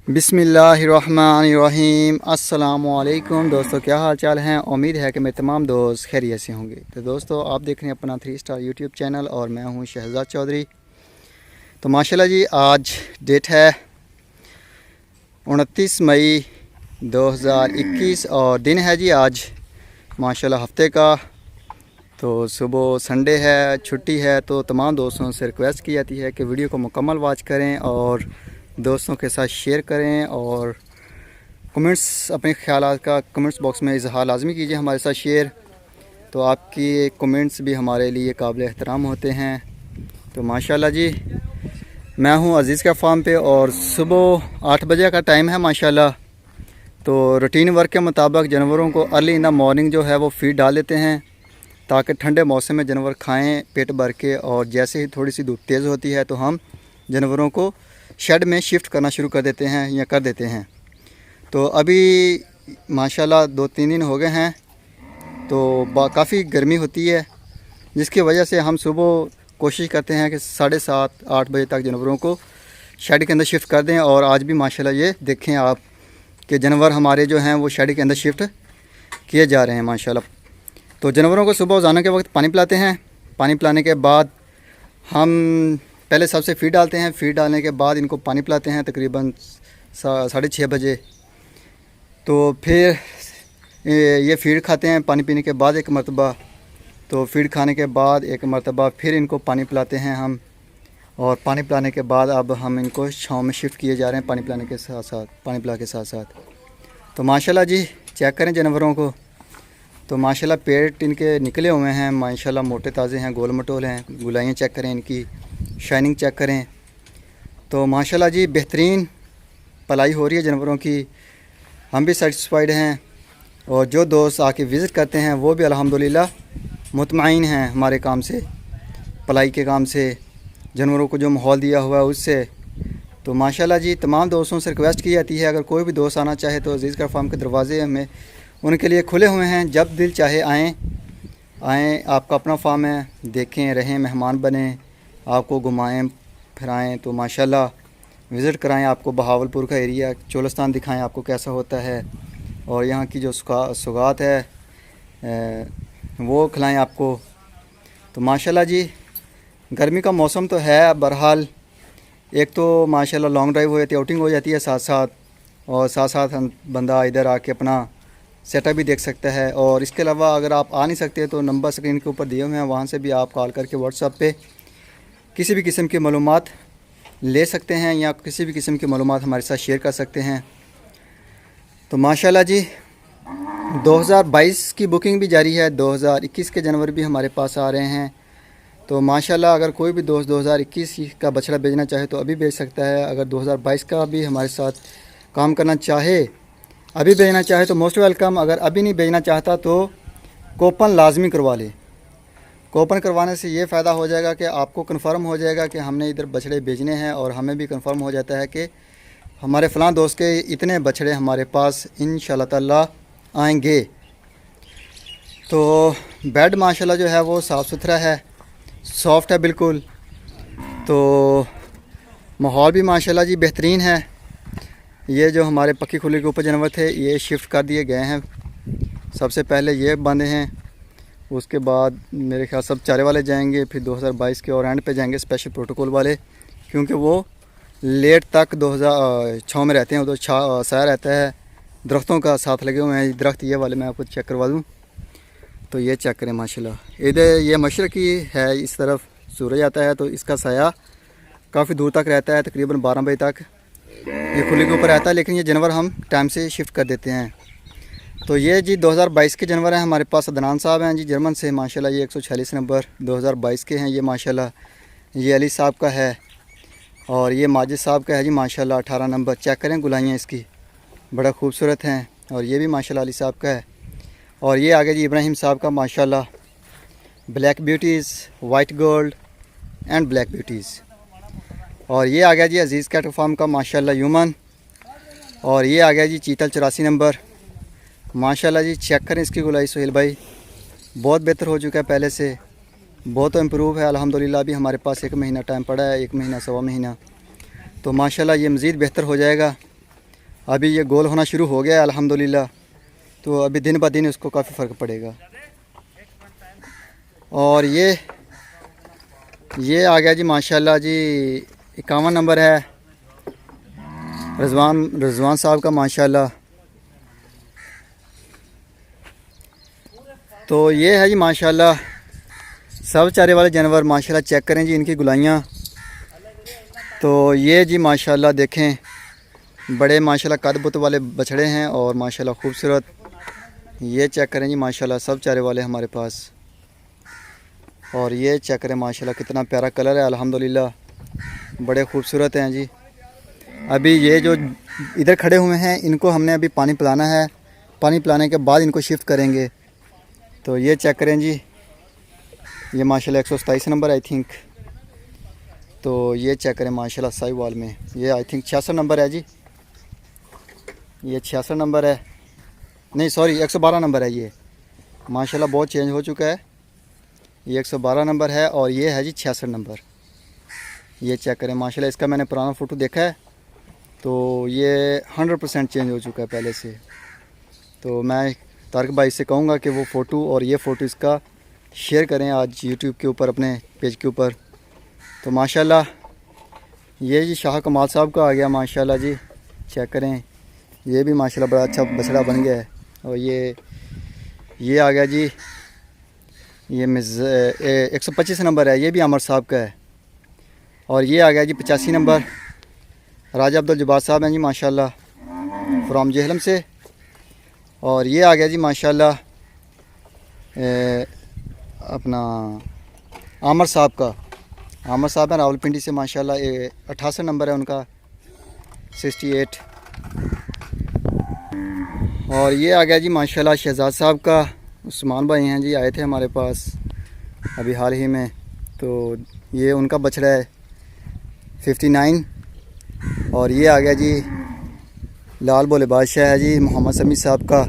बिस्मिल्लाहिर्रहमानिर्रहीम। अस्सलामुअलैकुम दोस्तों, क्या हाल चाल हैं। उम्मीद है कि मेरे तमाम दोस्त खैरियत से होंगे। तो दोस्तों, आप देख रहे हैं अपना 3 स्टार यूट्यूब चैनल और मैं हूं शहजाद चौधरी। तो माशाल्लाह जी, आज डेट है 29 मई 2021 और दिन है जी आज माशाल्लाह हफ्ते का। तो सुबह संडे है, छुट्टी है, तो तमाम दोस्तों से रिक्वेस्ट की जाती है कि वीडियो को मुकम्मल वॉच करें और दोस्तों के साथ शेयर करें और कमेंट्स, अपने ख्यालात का कमेंट्स बॉक्स में इजहार लाजमी कीजिए हमारे साथ शेयर। तो आपकी कमेंट्स भी हमारे लिए काबिल एहतराम होते हैं। तो माशाल्लाह जी, मैं हूं अज़ीज़ का फार्म पे और सुबह 8 बजे का टाइम है माशाल्लाह। तो रूटीन वर्क के मुताबिक जानवरों को अर्ली इन द मॉर्निंग जो है वो फीड डाल देते हैं ताकि ठंडे मौसम में जानवर खाएं पेट भर के। और जैसे ही थोड़ी सी धूप तेज़ होती है तो हम जानवरों को शेड में शिफ्ट करना शुरू कर देते हैं या कर देते हैं। तो अभी माशाल्लाह 2-3 दिन हो गए हैं, तो काफ़ी गर्मी होती है, जिसकी वजह से हम सुबह कोशिश करते हैं कि 7:30-8 बजे तक जानवरों को शेड के अंदर शिफ्ट कर दें। और आज भी माशाल्लाह ये देखें आप कि जानवर हमारे जो हैं वो शेड के अंदर शिफ्ट किए जा रहे हैं माशाल्लाह। तो जानवरों को सुबह रोज़ाना के वक्त पानी पिलाते हैं। पानी पिलाने के बाद हम पहले सबसे फीड डालते हैं। फीड डालने के बाद इनको पानी पिलाते हैं तकरीबन 6:30 बजे। तो फिर ये फीड खाते हैं। पानी पीने के बाद एक मरतबा, तो फीड खाने के बाद एक मरतबा फिर इनको पानी पिलाते हैं हम। और पानी पिलाने के बाद अब हम इनको छाँव में शिफ्ट किए जा रहे हैं पानी पिलाने के साथ साथ, पानी पिला के साथ साथ। तो माशाल्लाह जी, चेक करें जानवरों को, तो माशाल्लाह पेट इनके निकले हुए हैं माशाल्लाह, मोटे ताज़े हैं, गोल मटोल हैं। गुलाइयाँ चेक करें, इनकी शाइनिंग चेक करें। तो माशाल्लाह जी, बेहतरीन पलाई हो रही है जानवरों की। हम भी सेटिस्फाइड हैं और जो दोस्त आके विज़िट करते हैं वो भी अल्हम्दुलिल्लाह मुतमईन हैं हमारे काम से, पलाई के काम से, जानवरों को जो माहौल दिया हुआ है उससे। तो माशाल्लाह जी, तमाम दोस्तों से रिक्वेस्ट की जाती है अगर कोई भी दोस्त आना चाहे तो अज़ीज़ का फार्म के दरवाज़े हमें उनके लिए खुले हुए हैं। जब दिल चाहे आएँ। आपका अपना फार्म है, देखें, रहें, मेहमान बने, आपको घुमाएं फिराएं। तो माशाल्लाह विज़िट कराएं, आपको बहावलपुर का एरिया चोलस्तान दिखाएं आपको कैसा होता है। और यहाँ की जो सुगात है वो खिलाएं आपको। तो माशाल्लाह जी, गर्मी का मौसम तो है, बहरहाल एक तो माशाल्लाह लॉन्ग ड्राइव हो जाती है, आउटिंग हो जाती है साथ साथ, और साथ साथ हम बंदा इधर आके अपना सेटअप भी देख सकता है। और इसके अलावा अगर आप आ नहीं सकते तो नंबर स्क्रीन के ऊपर दिए हुए हैं, वहाँ से भी आप कॉल करके व्हाट्सएप पे किसी भी किस्म की मालूमात ले सकते हैं या किसी भी किस्म की मालूमात हमारे साथ शेयर कर सकते हैं। तो माशाल्लाह जी, 2022 की बुकिंग भी जारी है, 2021 के जानवर भी हमारे पास आ रहे हैं। तो माशाल्लाह अगर कोई भी दोस्त 2021 का बछड़ा बेचना चाहे तो अभी बेच सकता है। अगर 2022 का भी हमारे साथ काम करना चाहे, अभी बेचना चाहे तो मोस्ट वेलकम। अगर अभी नहीं बेचना चाहता तो कोपन लाजमी करवा ले। कोपन करवाने से ये फ़ायदा हो जाएगा कि आपको कंफर्म हो जाएगा कि हमने इधर बछड़े बेचने हैं, और हमें भी कंफर्म हो जाता है कि हमारे फ़लाँ दोस्त के इतने बछड़े हमारे पास इंशाअल्लाह ताला आएंगे। तो बेड माशाल्लाह जो है वो साफ़ सुथरा है, सॉफ्ट है बिल्कुल। तो माहौल भी माशाल्लाह जी बेहतरीन है। ये जो हमारे पक्की खुली के ऊपर जानवर थे ये शिफ्ट कर दिए गए हैं। सबसे पहले ये बांधे हैं, उसके बाद मेरे ख्याल सब चारे वाले जाएंगे, फिर 2022 के और एंड पे जाएंगे स्पेशल प्रोटोकॉल वाले, क्योंकि वो लेट तक 2000 छाँव में रहते हैं, उधर साया रहता है, दरख्तों का साथ लगे हुए हैं दरख्त। ये वाले मैं आपको चेक करवा दूँ, तो ये चेक करें माशाल्लाह। इधर ये मशरक़ी है, इस तरफ सूरज आता है तो इसका साया काफ़ी दूर तक रहता है, तकरीबन 12 बजे तक ये खुले के ऊपर रहता है। लेकिन ये जानवर हम टाइम से शिफ्ट कर देते हैं। तो ये जी 2022 के जानवर हैं हमारे पास। अदनान साहब हैं जी जर्मन से माशाल्लाह, ये 146 नंबर 2022 के हैं ये माशाल्लाह। ये अली साहब का है और ये माजिद साहब का है जी माशाल्लाह 18 नंबर। चेक करें गुलाइयाँ इसकी, बड़ा खूबसूरत हैं। और ये भी माशाल्लाह अली साहब का है। और ये आगे जी इब्राहिम साहब का माशाल्लाह, black beauties, white gold and black beauties. और ये आ गया जी अज़ीज़ कैटल फार्म का माशाल्लाह यूमन। और ये आ गया जी चीतल 84 नंबर माशाल्लाह जी। चेक करें इसकी गुलाई सोहेल भाई, बहुत बेहतर हो चुका है पहले से, बहुत इम्प्रूव है अल्हम्दुलिल्लाह। अभी हमारे पास 1 महीना टाइम पड़ा है, 1 महीना 1.25 महीना, तो माशाल्लाह ये मज़ीद बेहतर हो जाएगा। अभी ये गोल होना शुरू हो गया है अल्हम्दुलिल्लाह। तो अभी दिन ब दिन उसको काफ़ी फ़र्क पड़ेगा। और ये आ गया जी माशाल्लाह जी 51 नंबर है रज़वान साहब का माशाल्लाह। तो ये है जी माशाल्लाह सब चारे वाले जानवर माशाल्लाह। चेक करें जी इनकी गुलाइयाँ। तो ये जी माशाल्लाह देखें बड़े माशाल्लाह कद बुत वाले बछड़े हैं और माशाल्लाह खूबसूरत। ये चेक करें जी माशाल्लाह सब चारे वाले हमारे पास। और ये चेक करें माशाल्लाह कितना प्यारा कलर है अल्हम्दुलिल्लाह, बड़े खूबसूरत हैं जी। अभी ये जो इधर खड़े हुए हैं इनको हमने अभी पानी पिलाना है। पानी पिलाने के बाद इनको शिफ्ट करेंगे। तो ये चेक करें जी ये माशाल्लाह 127 नंबर आई थिंक। तो ये चेक करें माशाल्लाह साहिवाल में ये आई थिंक 66 नंबर है जी। ये 66 नंबर है, नहीं सॉरी 112 नंबर है। ये माशाल्लाह बहुत चेंज हो चुका है। ये 112 नंबर है और ये है जी 66 नंबर। ये चेक करें माशाल्लाह। इसका मैंने पुराना फ़ोटो देखा है तो ये 100% चेंज हो चुका है पहले से। तो मैं तारिक भाई से कहूँगा कि वो फ़ोटो और ये फ़ोटो इसका शेयर करें आज यूट्यूब के ऊपर अपने पेज के ऊपर। तो माशाल्लाह ये जी शाह कमाल साहब का आ गया माशाल्लाह जी। चेक करें ये भी माशाल्लाह बड़ा अच्छा बछड़ा बन गया है। और ये आ गया जी ये 125 नंबर है। ये भी अमर साहब का है। और ये आ गया जी 85 नंबर राजा अब्दुल जब्बार साहब हैं जी माशाल्लाह फ्रॉम जेहलम से। और ये आ गया जी माशाल्लाह अपना आमर साहब का। आमर साहब हैं रावलपिंडी से माशाल्लाह। 88 नंबर है उनका 68। और ये आ गया जी माशाल्लाह शहजाद साहब का। उस्मान भाई हैं जी आए थे हमारे पास अभी हाल ही में। तो ये उनका बछड़ा है 59। और ये आ गया जी लाल बोले बादशाह है जी मोहम्मद समी साहब का।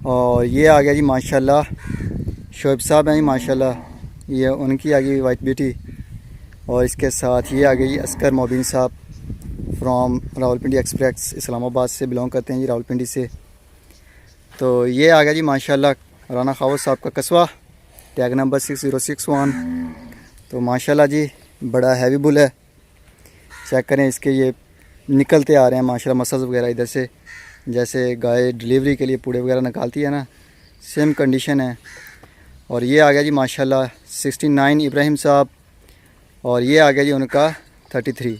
और ये आ गया जी माशाल्लाह शोएब साहब हैं जी माशाल्लाह। ये उनकी आ गई वाइट ब्यूटी। और इसके साथ ये आ गई अस्कर मोबिन साहब फ्रॉम रावलपिंडी एक्सप्रेस इस्लामाबाद से बिलोंग करते हैं जी रावलपिंडी से। तो ये आ गया जी माशाल्लाह राना खावत साहब का कस्बा टैग नंबर 6061। तो माशाल्लाह जी बड़ा हैवी बुल है। चेक करें इसके ये निकलते आ रहे हैं माशाल्लाह मसल्स वगैरह इधर से, जैसे गाय डिलीवरी के लिए पूड़े वगैरह निकालती है ना, सेम कंडीशन है। और ये आ गया जी माशाल्लाह 69 इब्राहिम साहब। और ये आ गया जी उनका 33।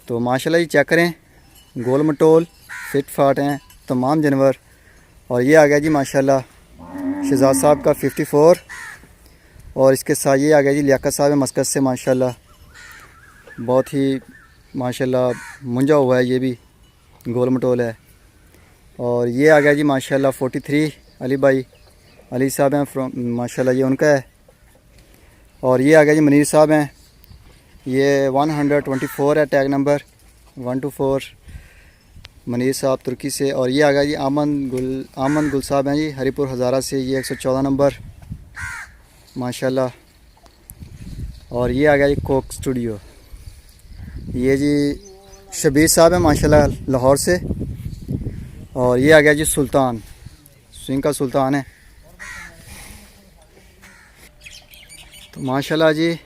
तो माशाल्लाह जी चेक करें गोल मटोल फिट फाट हैं तमाम जानवर। और ये आ गया जी माशाल्लाह शहजाद साहब का 54। और इसके साथ ये आ गया जी लियाकत साहब मस्कत से माशाल्लाह, बहुत ही माशाल्लाह मुंजा हुआ है, ये भी गोल मटोल है। और ये आ गया जी माशाल्लाह 43 अली भाई अली साहब हैं फ्रॉम माशाल्लाह ये उनका है। और ये आ गया जी मनीर साहब हैं, ये 124 है टैग नंबर 124 मनीर साहब तुर्की से। और ये आ गया जी आमन गुल साहब हैं जी हरीपुर हज़ारा से, ये 114 नंबर माशाल्लाह। और ये आ गया जी कोक स्टूडियो, ये जी शबीर साहब हैं माशाल्लाह लाहौर से। और ये आ गया जी सुल्तान स्विंग का सुल्तान है। तो माशाल्लाह जी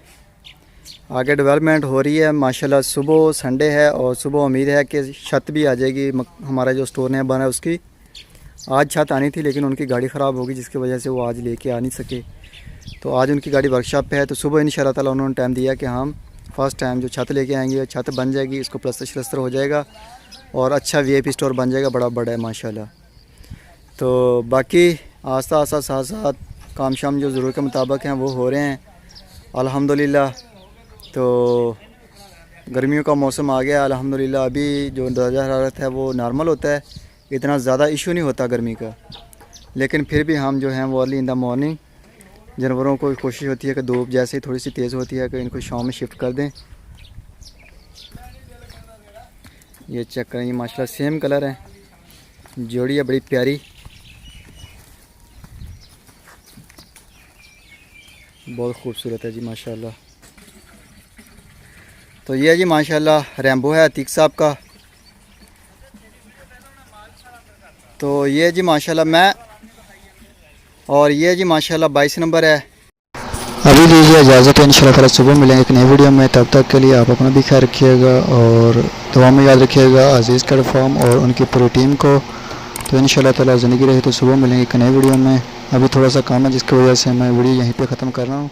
आगे डेवलपमेंट हो रही है माशाल्लाह। सुबह संडे है और सुबह उम्मीद है कि छत भी आ जाएगी हमारा जो स्टोर ने बना है उसकी। आज छत आनी थी लेकिन उनकी गाड़ी ख़राब होगी जिसकी वजह से वो आज लेके आ नहीं सके। तो आज उनकी गाड़ी वर्कशॉप पे है। तो सुबह इंशाअल्लाह ताला उन्होंने टाइम दिया कि हम फर्स्ट टाइम जो छत लेके आएंगे, छत बन जाएगी, इसको प्लस्तर श्लस्तर हो जाएगा और अच्छा वीआईपी स्टोर बन जाएगा, बड़ा बड़ा है माशाल्लाह। तो बाकी आस्ता आस्ता साथ साथ काम शाम जो ज़रूरत के मुताबिक हैं वो हो रहे हैं अल्हम्दुलिल्लाह। तो गर्मियों का मौसम आ गया अल्हम्दुलिल्लाह। अभी जो दर्जा हरारत है वो नॉर्मल होता है, इतना ज़्यादा इशू नहीं होता गर्मी का। लेकिन फिर भी हम जो हैं वो अर्ली इन द मॉर्निंग जानवरों को कोशिश होती है कि धूप जैसे ही थोड़ी सी तेज़ होती है कि इनको शाम में शिफ्ट कर दें। ये चेक करें ये माशाल्लाह सेम कलर है, जोड़ी है बड़ी प्यारी, बहुत खूबसूरत है जी माशाल्लाह। तो ये जी माशाल्लाह रैम्बो है अतीक साहब का। तो ये जी माशाल्लाह मैं, और ये जी माशाल्लाह 22 नंबर है। अभी दीजिए इजाज़त है, इंशाल्लाह ताला सुबह मिलेंगे एक नई वीडियो में। तब तक के लिए आप अपना भी ख्याल रखिएगा और दुआ में याद रखिएगा अजीज़ कैट फार्म और उनकी पूरी टीम को। तो इंशाल्लाह ताला ज़िंदगी रही तो सुबह मिलेंगे एक नई वीडियो में। अभी थोड़ा सा काम है जिसकी वजह से मैं वीडियो यहीं पे ख़त्म कर रहा हूँ।